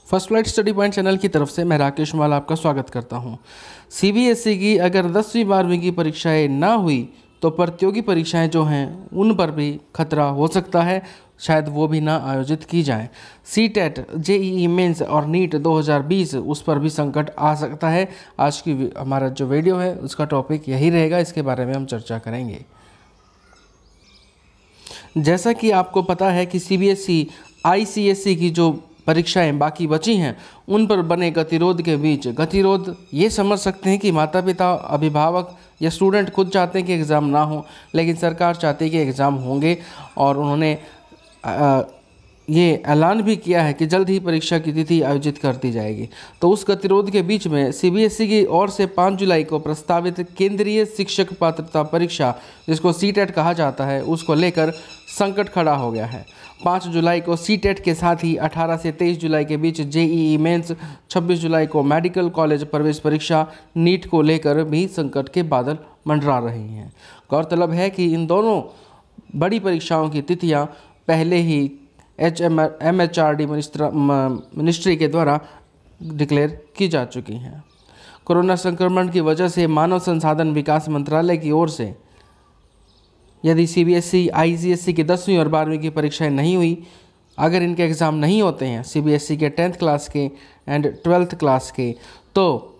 First flight study point channel की तरफ से मैं राकेश माल आपका स्वागत करता हूं। सीबीएसई की अगर 10वीं 12वीं की परीक्षाएं ना हुई तो प्रतियोगी परीक्षाएं जो हैं उन पर भी खतरा हो सकता है, शायद वो भी ना आयोजित की जाएं। सीटेट, जेईई मेंस और नीट 2020 उस पर भी संकट आ सकता है। आज की हमारा जो वीडियो है उसका टॉपिक यही रहेगा, इसके बारे में हम चर्चा करेंगे। जैसा कि आपको पता है कि सीबीएसई आईसीएसई की जो परीक्षाएं बाकी बची हैं उन पर बने गतिरोध के बीच, गतिरोध ये समझ सकते हैं कि माता पिता, अभिभावक या स्टूडेंट खुद चाहते हैं कि एग्ज़ाम ना हो, लेकिन सरकार चाहती है कि एग्ज़ाम होंगे और उन्होंने ये ऐलान भी किया है कि जल्द ही परीक्षा की तिथि आयोजित कर दी जाएगी। तो उस गतिरोध के बीच में सीबीएसई की ओर से 5 जुलाई को प्रस्तावित केंद्रीय शिक्षक पात्रता परीक्षा, जिसको सीटेट कहा जाता है, उसको लेकर संकट खड़ा हो गया है। 5 जुलाई को सीटेट के साथ ही 18 से 23 जुलाई के बीच जेईई मेंस, 26 जुलाई को मेडिकल कॉलेज प्रवेश परीक्षा, नीट को लेकर भी संकट के बादल मंडरा रहे हैं। गौरतलब है कि इन दोनों बड़ी परीक्षाओं की तिथियां पहले ही एमएचआरडी मिनिस्ट्री के द्वारा डिक्लेयर की जा चुकी हैं। कोरोना संक्रमण की वजह से मानव संसाधन विकास मंत्रालय की ओर से यदि सीबीएसई आईसीएसई की 10वीं और 12वीं की परीक्षाएं नहीं हुई, अगर इनके एग्ज़ाम नहीं होते हैं सीबीएसई के 10th क्लास के एंड 12th क्लास के, तो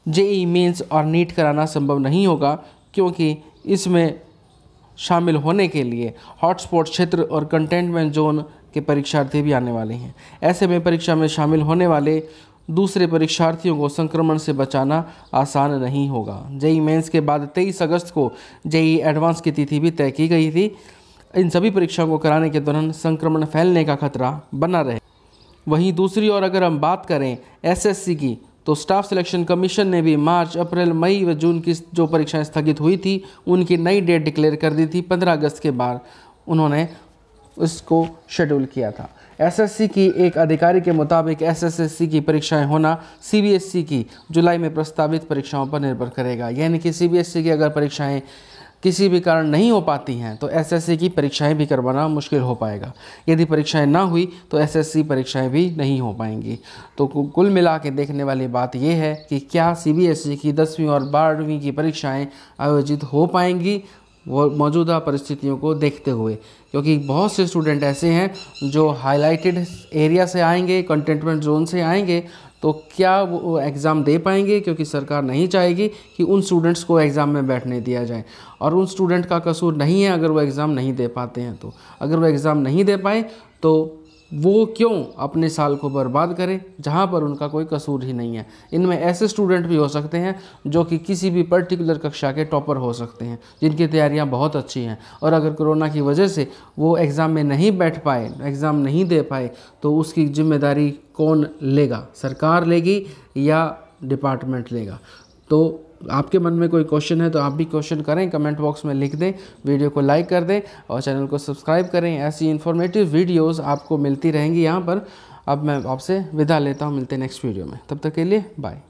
जेईई मेंस और नीट कराना संभव नहीं होगा, क्योंकि इसमें शामिल होने के लिए हॉटस्पॉट क्षेत्र और कंटेनमेंट जोन के परीक्षार्थी भी आने वाले हैं। ऐसे में परीक्षा में शामिल होने वाले दूसरे परीक्षार्थियों को संक्रमण से बचाना आसान नहीं होगा। जेईई मेंस के बाद 23 अगस्त को जेईई एडवांस की तिथि भी तय की गई थी। इन सभी परीक्षाओं को कराने के दौरान संक्रमण फैलने का खतरा बना रहे। वहीं दूसरी ओर अगर हम बात करें एसएससी की, तो स्टाफ सिलेक्शन कमीशन ने भी मार्च, अप्रैल, मई व जून की जो परीक्षाएं स्थगित हुई थी उनकी नई डेट डिक्लेयर कर दी थी। 15 अगस्त के बाद उन्होंने इसको शेड्यूल किया था। एसएससी की एक अधिकारी के मुताबिक एसएससी की परीक्षाएं होना सीबीएसई की जुलाई में प्रस्तावित परीक्षाओं पर निर्भर करेगा। यानी कि सीबीएसई की अगर परीक्षाएं किसी भी कारण नहीं हो पाती हैं तो एसएससी की परीक्षाएं भी करवाना मुश्किल हो पाएगा। यदि परीक्षाएं ना हुई तो एसएससी परीक्षाएं भी नहीं हो पाएंगी। तो कुल मिला के देखने वाली बात यह है कि क्या सीबीएसई की 10वीं और 12वीं की परीक्षाएं आयोजित हो पाएंगी वो मौजूदा परिस्थितियों को देखते हुए, क्योंकि बहुत से स्टूडेंट ऐसे हैं जो हाईलाइटेड एरिया से आएंगे, कंटेनमेंट जोन से आएंगे, तो क्या वो एग्ज़ाम दे पाएंगे? क्योंकि सरकार नहीं चाहेगी कि उन स्टूडेंट्स को एग्ज़ाम में बैठने दिया जाए, और उन स्टूडेंट का कसूर नहीं है अगर वो एग्ज़ाम नहीं दे पाते हैं। तो अगर वो एग्ज़ाम नहीं दे पाए तो वो क्यों अपने साल को बर्बाद करें जहाँ पर उनका कोई कसूर ही नहीं है। इनमें ऐसे स्टूडेंट भी हो सकते हैं जो कि किसी भी पर्टिकुलर कक्षा के टॉपर हो सकते हैं, जिनकी तैयारियाँ बहुत अच्छी हैं, और अगर कोरोना की वजह से वो एग्ज़ाम में नहीं बैठ पाए, एग्ज़ाम नहीं दे पाए, तो उसकी जिम्मेदारी कौन लेगा? सरकार लेगी या डिपार्टमेंट लेगा? तो आपके मन में कोई क्वेश्चन है तो आप भी क्वेश्चन करें, कमेंट बॉक्स में लिख दें, वीडियो को लाइक कर दें और चैनल को सब्सक्राइब करें। ऐसी इन्फॉर्मेटिव वीडियोस आपको मिलती रहेंगी यहाँ पर। अब मैं आपसे विदा लेता हूँ, मिलते हैं नेक्स्ट वीडियो में, तब तक के लिए बाय।